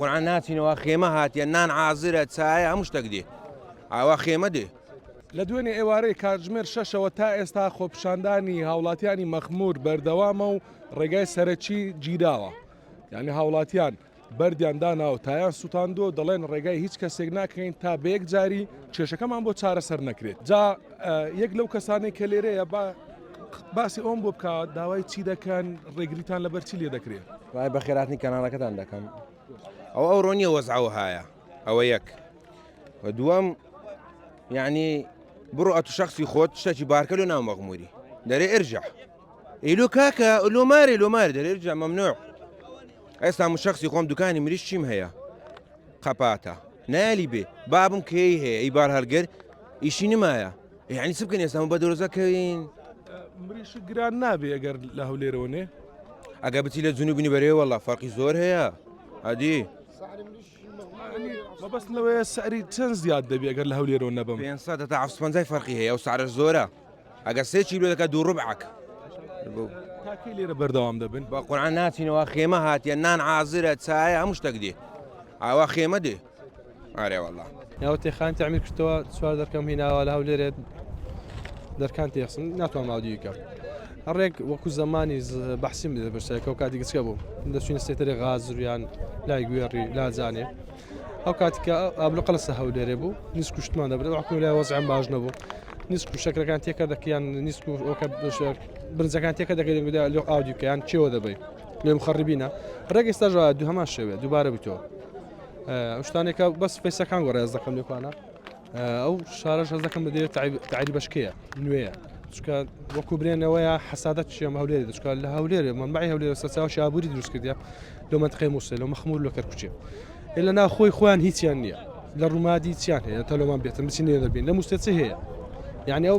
قورآن ناچینەوە خێمە هاتیەنان عازرە چایە هەموو شتێک دێ ئاوا خێمە دێ. لە دوێنێ ئێوارەی کاتژمێر 6ەوە تا ئێستا خۆپیشاندانی هاوڵاتیانی مەخمور بەردەوامە و ڕێگای سەرەکی گیراوە. یعنی هاوڵاتیان بەردیان داناوە تایان سووتاندۆ دەڵێن ڕێگای هیچ کەسێک ناکەین تا بە یەک جاری کێشەکەمان بۆ چارەسەر نەکرێت. جا یەک لەو کەسانەی کە لێرەیە باسی ئەوم بۆ بکات داوای چی دەکەن ڕێگریتان لەبەر چی لێ دەکرێت؟ وای بە خێراتنی کەناڵەکەتان دەکەم. ئەو ڕۆنیە وەزعەوە هایە ئەوە یەک. و دووەم یعنی بڕۆ ئەتو شخصی خۆت شتێکی بارکە لۆ ناو مەغموری دەرێ ئرجع ئیلۆ کاکە لۆ مارێ دەرێ ئرجع مەمنوع. ئێستا من شخصی خۆم دوکانی مریش چیم هەیە قەپاتە نالی بێ بابم کەی هەیە ئەی بار هەرگەر ئیشی نمایە یعنی چ بکەین ئێستا بە دۆرۆزەکەین مریش گران نابێ ئەگەر لە هەولێرەوە نێ ئەگە بچی لە جنوبینی بەرێ وەڵا فەرقی زۆر هەیە هەدی مەبەست لەوەیە سەری چەند زیاد دەبێ ئەگەر لە هەولێرەوە نەبم 500 تا 750 فەرقی هەیە و سعرش زۆرە ئەگەر 3 کیلۆ دەکات 2 ڕبعک تاکەی لێرە بەردەوام دەبن بە قورآن ناچینەوە خێمە هاتیەنان عازرە چایە هەموو شتێک دێ ئاوا خێمە دێ ئارێ وەڵا ناوتێخان تعمیر کردەوە سوار دەرکەم هیناوە لە هەولێرێت دەرکان تێخستن ناتوان ماودیکە هەڕێک وەکو زمانی بەحسیم بدە بەشتێکە و کاتی گچکە بوو دەچوینە سێتەرێ غازوریان لای گوێڕی لازانێ ئەو کاتیکە ئابلو قەلسە هەولێرێ بوو نیست کوشتمان دەبرێت وەکو لای وەزعم باش نەبوو نیست و شەکرەکان تێکە دەکەیان نیست و برنجەکان تێکە دەکەین لێ ئاودیوکەیان چێوە دەبێت لێ مخەڕبینە ڕێک ئێستا دوو هەمان شێوێ دووبارە بیتەوە شتانێکە بەس فیسەکان گۆڕ ئەز دەکەم لێکوانە ئەو شارەش هەز دەکەم بدەوێت تعری بەشکەیە نوێیە چکە وەکو برێنەوەیە حەسادەت چیە هەولێرە دەچکە لە هەولێرە منبعی هەولێرە سەرچاو شابووری دروست کردیا لەو منطقەی مووسڵ لەو مەخمور لە کەرکوچێ لە ناو خۆیان هیچیان نییە لە ڕوومادی چیان هەیە تەلۆمان بێتن بچینێ دەبین لە موستێچی هەیە یعنی ئەو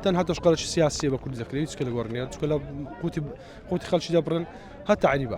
تەنها تۆشقەڵەی سیاسی بە کوردی دەکرێت چکە لە گۆڕنیە چکە لە قوتی خەڵکی دەبڕن هەتا عریبە